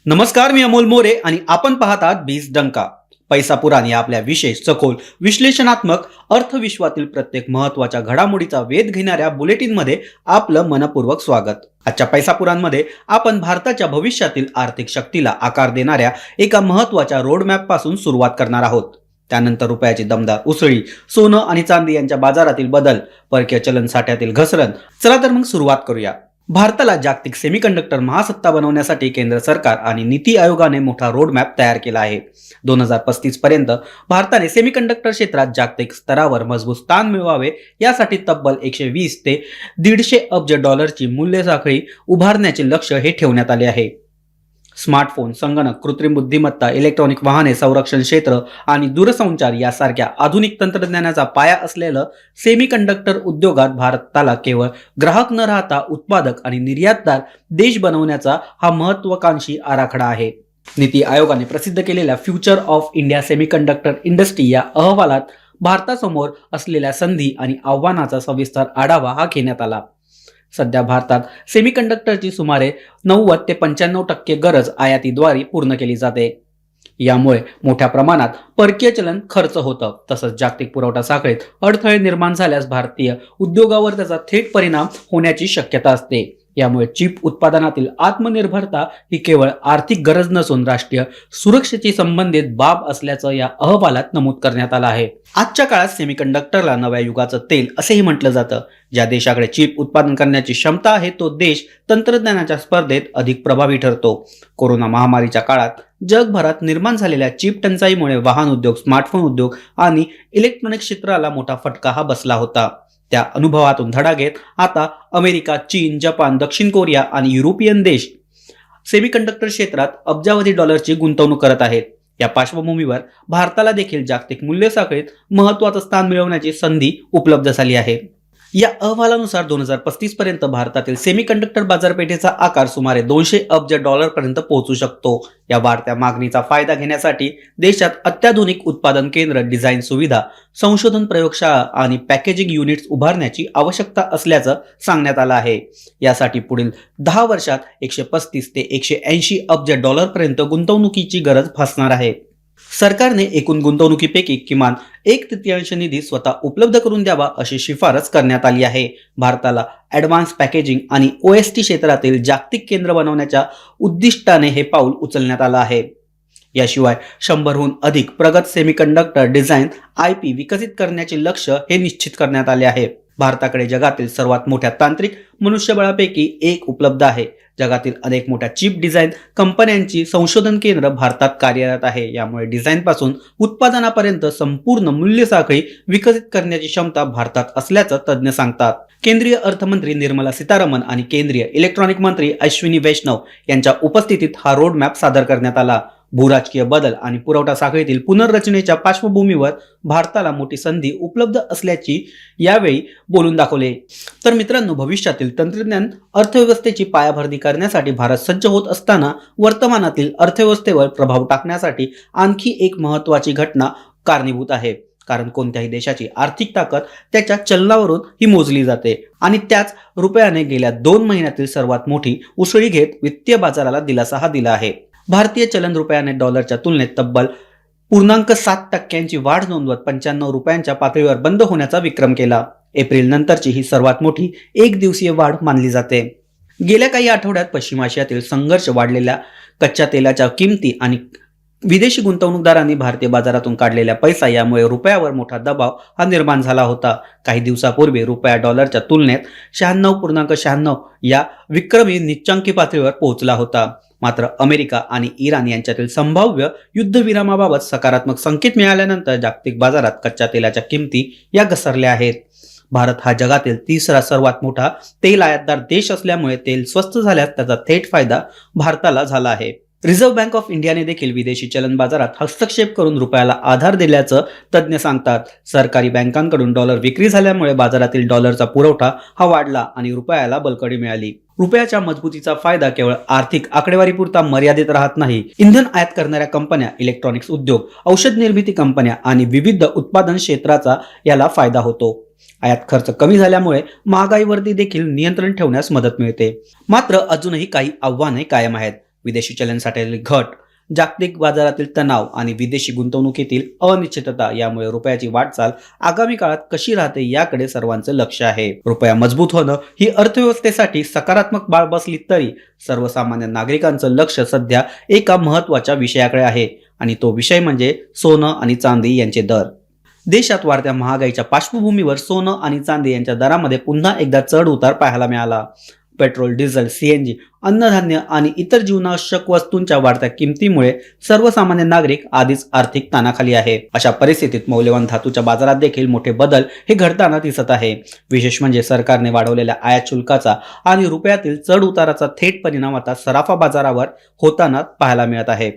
नमस्कार, मी अमोल मोरे आणि आपण पाहतात 20 डंका. पैसा पुराण या आपल्या विशेष सखोल विश्लेषणात्मक अर्थविश्वातील प्रत्येक महत्वाच्या घडामोडीचा वेध घेणाऱ्या बुलेटिनमध्ये आपलं मनपूर्वक स्वागत. आजच्या पैसा पुराणमध्ये आपण भारताच्या भविष्यातील आर्थिक शक्तीला आकार देणाऱ्या एका महत्वाच्या रोडमॅप पासून सुरुवात करणार आहोत. त्यानंतर रुपयाची दमदार उसळी, सोनं आणि चांदी यांच्या बाजारातील बदल, परकीय चलन साठ्यातील घसरण. चला तर मग सुरुवात करूया. भारताला जागतिक सेमीकंडक्टर महासत्ता बनवण्यासाठी केंद्र सरकार आणि नीती आयोगाने मोठा रोडमॅप तयार केला आहे. 2035 पर्यंत भारताने सेमीकंडक्टर क्षेत्रात जागतिक स्तरावर मजबूत स्थान मिळवावे यासाठी तब्बल 120 ते 150 अब्ज डॉलरची मूल्य साखळी उभारण्याचे लक्ष्य हे ठेवण्यात आले आहे. स्मार्टफोन, संगणक, कृत्रिम बुद्धिमत्ता, इलेक्ट्रॉनिक वाहने, संरक्षण क्षेत्र आणि दूरसंचार यासारख्या आधुनिक तंत्रज्ञानाचा पाया असलेलं सेमीकंडक्टर उद्योगात भारताला केवळ ग्राहक न राहता उत्पादक आणि निर्यातदार देश बनवण्याचा हा महत्वाकांक्षी आराखडा आहे. नीती आयोगाने प्रसिद्ध केलेल्या future of India semiconductor industry या अहवालात भारतासमोर असलेल्या संधी आणि आव्हानाचा सविस्तर आढावा हा घेण्यात आला. सध्या भारतात सेमीकंडक्टरची सुमारे 90 ते 95% गरज आयातीद्वारे पूर्ण केली जाते. यामुळे मोठ्या प्रमाणात परकीय चलन खर्च होतं. तसंच जागतिक पुरवठा साखळीत अडथळे निर्माण झाल्यास भारतीय उद्योगावर त्याचा थेट परिणाम होण्याची शक्यता असते. यामुळे चिप उत्पादनातील आत्मनिर्भरता ही केवळ आर्थिक गरज नसून राष्ट्रीय सुरक्षेशी संबंधित बाब असल्याचं या अहवालात नमूद करण्यात आलं आहे. आजच्या काळात सेमीकंडक्टरला नव्या युगाचं तेल असेही म्हटलं जातं. ज्या देशाकडे चिप उत्पादन करण्याची क्षमता आहे तो देश तंत्रज्ञानाच्या स्पर्धेत अधिक प्रभावी ठरतो. कोरोना महामारीच्या काळात जगभरात निर्माण झालेल्या चिप टंचाईमुळे वाहन उद्योग, स्मार्टफोन उद्योग आणि इलेक्ट्रॉनिक क्षेत्राला मोठा फटका हा बसला होता. त्या अनुभवातून धडा घेत आता अमेरिका, चीन, जपान, दक्षिण कोरिया आणि युरोपियन देश सेमीकंडक्टर क्षेत्रात अब्जावधी डॉलरची गुंतवणूक करत आहेत. या पार्श्वभूमीवर भारताला देखील जागतिक मूल्य साखळीत महत्त्वाचं स्थान मिळवण्याची संधी उपलब्ध झाली आहे. या अहवालानुसार 2035 पर्यंत भारतातील सेमीकंडक्टर बाजारपेठेचा आकार सुमारे 200 अब्ज डॉलर पर्यंत पोहोचू शकतो. या वाढत्या मागणीचा फायदा घेण्यासाठी देशात अत्याधुनिक उत्पादन केंद्र, डिझाईन सुविधा, संशोधन प्रयोगशाळा आणि पॅकेजिंग युनिट्स उभारण्याची आवश्यकता असल्याचं सांगण्यात आलं आहे. यासाठी पुढील 10 वर्षात 135 ते 180 अब्ज डॉलर पर्यंत गुंतवणुकीची गरज भासणार आहे. सरकारने एकूण गुंतवणुकीपैकी किमान 1/3 निधी स्वतः उपलब्ध करून द्यावा अशी शिफारस करण्यात आली आहे. भारताला ॲडव्हान्स पॅकेजिंग आणि OST क्षेत्रातील जागतिक केंद्र बनवण्याच्या उद्दिष्टाने हे पाऊल उचलण्यात आलं आहे. याशिवाय 100हून अधिक प्रगत सेमीकंडक्टर डिझाईन IP विकसित करण्याचे लक्ष्य हे निश्चित करण्यात आले आहे. भारताकडे जगातील सर्वात मोठ्या तांत्रिक मनुष्यबळापैकी एक उपलब्ध आहे. जगातील अनेक मोठ्या चिप डिझाईन कंपन्यांची संशोधन केंद्र भारतात कार्यरत आहे. यामुळे डिझाईन पासून उत्पादनापर्यंत संपूर्ण मूल्य साखळी विकसित करण्याची क्षमता भारतात असल्याचं तज्ज्ञ सांगतात. केंद्रीय अर्थमंत्री निर्मला सीतारामन आणि केंद्रीय इलेक्ट्रॉनिक मंत्री अश्विनी वैष्णव यांच्या उपस्थितीत हा रोडमॅप सादर करण्यात आला. भूराजकीय बदल आणि पुरवठा साखळीतील पुनर्रचनेच्या पार्श्वभूमीवर भारताला मोठी संधी उपलब्ध असल्याची यावेळी बोलून दाखवले. तर मित्रांनो, भविष्यातील तंत्रज्ञान अर्थव्यवस्थेची पायाभरणी करण्यासाठी भारत सज्ज होत असताना वर्तमानातील अर्थव्यवस्थेवर प्रभाव टाकण्यासाठी आणखी एक महत्त्वाची घटना कारणीभूत आहे. कारण कोणत्याही देशाची आर्थिक ताकद त्याच्या चलनावरून ही मोजली जाते आणि त्याच रुपयाने गेल्या 2 महिन्यातील सर्वात मोठी उसळी घेत वित्तीय बाजाराला दिलासा हा दिला आहे. भारतीय चलन रुपयाने डॉलरच्या तुलनेत तब्बल 0.7% वाढ नोंदवत 95 रुपयांच्या पातळीवर बंद होण्याचा विक्रम केला. एप्रिल नंतरची ही सर्वात मोठी एक दिवसीय वाढ मानली जाते. गेल्या काही आठवड्यात पश्चिम आशियातील संघर्ष, वाढलेल्या कच्च्या तेलाच्या किमती आणि विदेशी गुंतवणूकदारांनी भारतीय बाजारातून काढलेला पैसा यामुळे रुपयावर मोठा दबाव हा निर्माण झाला होता. काही दिवसापूर्वी रुपया डॉलरच्या तुलनेत 96.96 या विक्रमी निच्चांकी पातळीवर पोहोचला होता. मात्र अमेरिका आणि इराण यांच्यातील संभाव्य युद्धविरामाबाबत सकारात्मक संकेत मिळाल्यानंतर जागतिक बाजारात कच्च्या तेलाच्या किमती या घसरल्या आहेत. भारत हा जगातील 3रा सर्वात मोठा तेल आयातदार देश असल्यामुळे तेल स्वस्त झाल्यास त्याचा थेट फायदा भारताला झाला आहे. रिझर्व्ह बँक ऑफ इंडियाने देखील विदेशी चलन बाजारात हस्तक्षेप करून रुपयाला आधार दिल्याचं तज्ज्ञ सांगतात. सरकारी बँकांकडून डॉलर विक्री झाल्यामुळे बाजारातील डॉलरचा पुरवठा हा वाढला आणि रुपयाला बळकटी मिळाली. रुपयाच्या मजबूतीचा फायदा केवळ आर्थिक आकडेवारीपुरता मर्यादित राहत नाही. इंधन आयात करणाऱ्या कंपन्या, इलेक्ट्रॉनिक्स उद्योग, औषध निर्मिती कंपन्या आणि विविध उत्पादन क्षेत्राचा याला फायदा होतो. आयात खर्च कमी झाल्यामुळे महागाईवरती देखील नियंत्रण ठेवण्यास मदत मिळते. मात्र अजूनही काही आव्हाने कायम आहेत. विदेशी चलनसाठ्यातील घट, जागतिक बाजारातील तणाव आणि विदेशी गुंतवणुकीतील अनिश्चितता यामुळे रुपयाची वाटचाल आगामी काळात कशी राहते याकडे सर्वांचं लक्ष आहे. रुपया मजबूत होणं ही अर्थव्यवस्थेसाठी सकारात्मक बाळ बसली तरी सर्वसामान्य नागरिकांचं लक्ष सध्या एका महत्त्वाच्या विषयाकडे आहे आणि तो विषय म्हणजे सोनं आणि चांदी यांचे दर. देशात वाढत्या महागाईच्या पार्श्वभूमीवर सोनं आणि चांदी यांच्या दरामध्ये पुन्हा एकदा चढ उतार पाहायला मिळाला. पेट्रोल, डिझेल, सीएनजी, अन्नधान्य आणि इतर जीवनावश्यक वस्तूंच्या वाढत्या किमतीमुळे सर्वसामान्य नागरिक आधीच आर्थिक ताणाखाली आहे. अशा परिस्थितीत मौल्यवान धातूच्या बाजारात देखील मोठे बदल हे घडताना दिसत आहे. विशेष म्हणजे सरकारने वाढवलेल्या आयात शुल्काचा आणि रुपयातील चढ उताराचा थेट परिणाम आता सराफा बाजारावर होताना पाहायला मिळत आहे.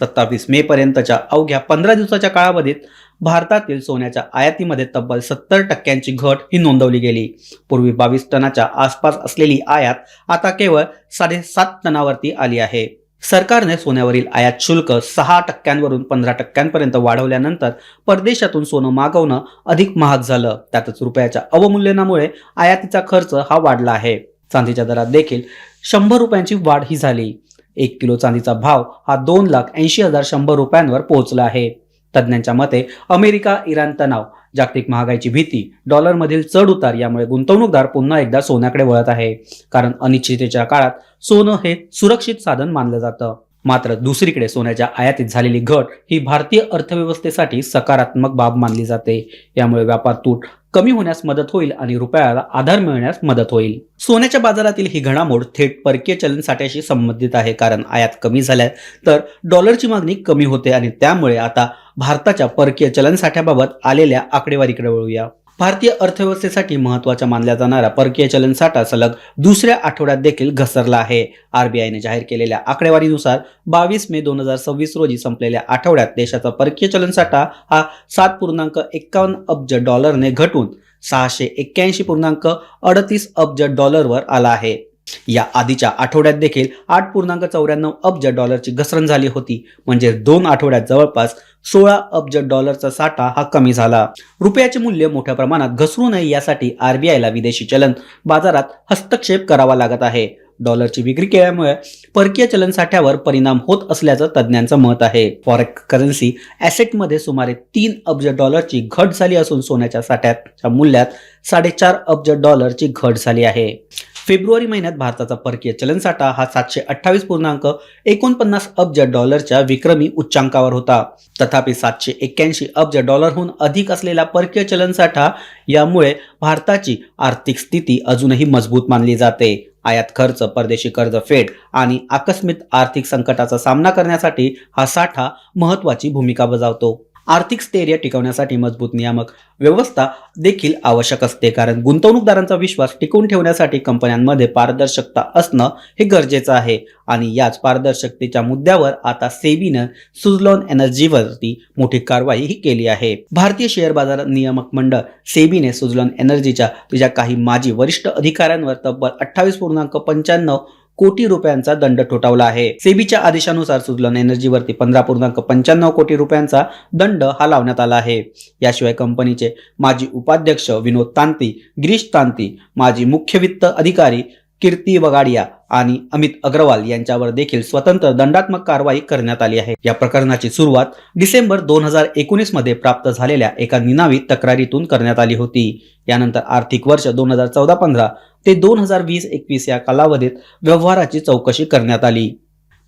27 मे पर्यंतच्या अवघ्या 15 दिवसाच्या काळावधीत भारतातील सोन्याच्या आयातीमध्ये तब्बल 70% घट ही नोंदवली गेली. पूर्वी 22 टनाच्या आसपास असलेली आयात आता केवळ 7.5 टनावरती आली आहे. सरकारने सोन्यावरील आयात शुल्क 6% 15% वाढवल्यानंतर परदेशातून सोनं मागवणं अधिक महाग झालं. त्यातच रुपयाच्या अवमूल्यनामुळे आयातीचा खर्च हा वाढला आहे. चांदीच्या दरात देखील 100 रुपयांची वाढ ही झाली. 1 किलो चांदीचा भाव हा 2,80,100 रुपयांवर पोहोचला आहे. तज्ज्ञांच्या मते अमेरिका इराण तणाव, जागतिक महागाईची भीती, डॉलरमधील चढ उतार यामुळे गुंतवणूकदार पुन्हा एकदा सोन्याकडे वळत आहे. कारण अनिश्चिततेच्या काळात सोनं हे सुरक्षित साधन मानलं जातं. मात्र दुसरीकडे सोन्याच्या आयातीत झालेली घट ही भारतीय अर्थव्यवस्थेसाठी सकारात्मक बाब मानली जाते. यामुळे व्यापार तूट कमी होण्यास मदत होईल आणि रुपयाला आधार मिळण्यास मदत होईल. सोन्याच्या बाजारातील ही घडामोड थेट परकीय चलनसाठ्याशी संबंधित आहे. कारण आयात कमी झाल्या तर डॉलरची मागणी कमी होते आणि त्यामुळे आता भारताच्या परकीय चलनसाठ्याबाबत आलेल्या आकडेवारीकडे वळूया. भारतीय अर्थव्यवस्थेसाठी महत्त्वाचा मानला जाणारा परकीय चलनसाठा सलग दुसऱ्या आठवड्यात देखील घसरला आहे. आरबीआयने जाहीर केलेल्या आकडेवारीनुसार 22 मे 2026 रोजी संपलेल्या आठवड्यात देशाचा परकीय चलनसाठा हा 7.51 अब्ज डॉलरने घटून 681.38 अब्ज डॉलरवर आला आहे. या आधीच्या आठवड्यात देखील 8.94 अब्ज डॉलरची घसरण झाली होती. म्हणजे 2 आठवड्यात जवळपास 16 अब्ज डॉलरचा साठा हा कमी झाला. रुपयाचे मूल्य मोठ्या प्रमाणात घसरू नये यासाठी आरबीआयला विदेशी चलन बाजारात हस्तक्षेप करावा लागत आहे. डॉलरची विक्री केल्यामुळे परकीय चलनसाठ्यावर परिणाम होत असल्याचं तज्ज्ञांचं मत आहे. फॉरेक्स करन्सी ॲसेटमध्ये सुमारे 3 अब्ज डॉलरची घट झाली असून सोन्याच्या साठ्याच्या मूल्यात 4.5 अब्ज डॉलरची घट झाली आहे. फेब्रुवारी महिन्यात भारताचा परकीय चलनसाठा हा 728.49 अब्ज डॉलरच्या विक्रमी उच्चांकावर होता. तथापि 781 अब्ज डॉलरहून अधिक असलेला परकीय चलनसाठा यामुळे भारताची आर्थिक स्थिती अजूनही मजबूत मानली जाते. आयात खर्च, परदेशी कर्ज फेड आणि आकस्मिक आर्थिक संकटाचा सामना करण्यासाठी हा साठा महत्त्वाची भूमिका बजावतो. आर्थिक स्थैर्य टिकवण्यासाठी मजबूत नियामक व्यवस्था देखील आवश्यक असते. कारण गुंतवणूकदारांचा विश्वास टिकवून ठेवण्यासाठी कंपन्यांमध्ये पारदर्शकता असणं हे गरजेचं आहे. आणि याच पारदर्शकतेच्या मुद्द्यावर आता सेबीनं सुझलॉन एनर्जीवरती मोठी कारवाई ही केली आहे. भारतीय शेअर बाजार नियामक मंडळ सेबीने सुझलॉन एनर्जीच्या तिच्या काही माजी वरिष्ठ अधिकाऱ्यांवर तब्बल 28.95 कोटी रुपयांचा दंड ठोठावला आहे. सेबीच्या आदेशानुसार सुझलॉन एनर्जीवरती 15.95 कोटी रुपयांचा दंड हा लावण्यात आला आहे. याशिवाय कंपनीचे माजी उपाध्यक्ष विनोद तांती, गिरीश तांती, माजी मुख्य वित्त अधिकारी कीर्ती वगाडिया आणि अमित अग्रवाल यांच्यावर देखील स्वतंत्र दंडात्मक कारवाई करण्यात आली आहे. या प्रकरणाची सुरुवात डिसेंबर 2019 मध्ये प्राप्त झालेल्या एका निनावी तक्रारीतून करण्यात आली होती. यानंतर आर्थिक वर्ष 2014-15 ते 2020-21 या कालावधीत व्यवहाराची चौकशी करण्यात आली.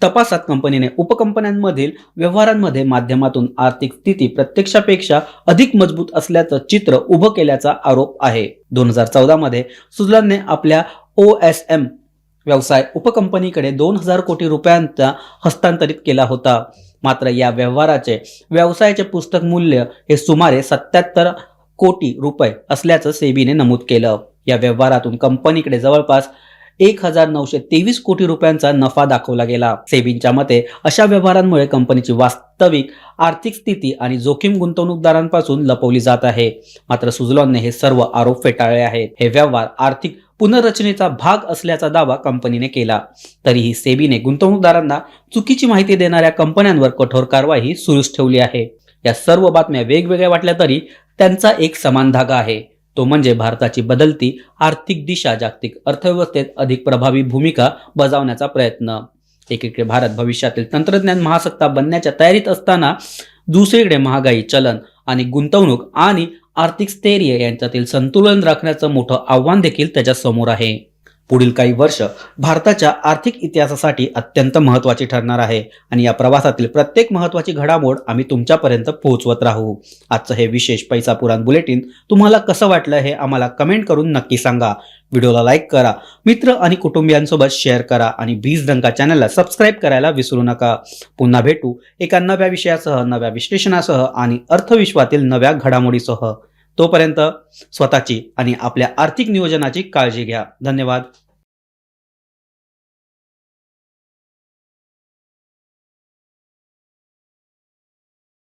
तपासात कंपनीने उपकंपन्यांमधील व्यवहारांमध्ये माध्यमातून आर्थिक स्थिती प्रत्यक्षापेक्षा अधिक मजबूत असल्याचं चित्र उभं केल्याचा आरोप आहे. 2014 मध्ये सुझलॉनने आपल्या OSM व्यवसाय उपकंपनीकडे 2,000 कोटी रुपयांचा हस्तांतरित केला होता. मात्र या व्यवहाराचे व्यवसायाचे पुस्तक मूल्य हे सुमारे 77 कोटी रुपये असल्याचं सेबीने नमूद केलं. या व्यवहारातून कंपनीकडे जवळपास 1,923 कोटी रुपयांचा नफा दाखवला गेला. सेबीच्या मते अशा व्यवहारांमुळे कंपनीची वास्तविक आर्थिक स्थिती आणि जोखीम गुंतवणूकदारांपासून लपवली जात आहे. मात्र सुझलॉनने हे सर्व आरोप फेटाळले आहेत. हे व्यवहार आर्थिक पुनर्रचनेचा भाग असल्याचा दावा कंपनीने केला. तरीही सेबीने गुंतवणूकदारांना चुकीची माहिती देणाऱ्या कंपन्यांवर कठोर कारवाई सुरूच ठेवली आहे. या सर्व बातम्या वेगवेगळ्या वाटल्या तरी त्यांचा एक समान धागा आहे. तो म्हणजे भारताची बदलती आर्थिक दिशा जागतिक अर्थव्यवस्थेत अधिक प्रभावी भूमिका बजावण्याचा प्रयत्न. एकीकडे भारत भविष्यातील तंत्रज्ञान महासत्ता बनण्याच्या तयारीत असताना दुसरीकडे महागाई, चलन आणि गुंतवणूक आणि आर्थिक स्थैर्य यांच्यातील संतुलन राखण्याचं मोठं आव्हान देखील त्याच्या समोर आहे. पुढील काही वर्ष भारताच्या आर्थिक इतिहासासाठी अत्यंत महत्त्वाची ठरणार आहे आणि या प्रवासातील प्रत्येक महत्त्वाची घडामोड आम्ही तुमच्यापर्यंत पोहोचवत राहू. आजचं हे विशेष पैसा पुराण बुलेटिन तुम्हाला कसं वाटलं हे आम्हाला कमेंट करून नक्की सांगा. व्हिडिओला लाईक करा, मित्र आणि कुटुंबियांसोबत शेअर करा आणि बीज डंका चॅनलला सबस्क्राईब करायला विसरू नका. पुन्हा भेटू एका नव्या विषयासह, नव्या विश्लेषणासह आणि अर्थविश्वातील नव्या घडामोडीसह. तोपर्यंत स्वतःची आणि आपल्या आर्थिक नियोजनाची काळजी घ्या. धन्यवाद.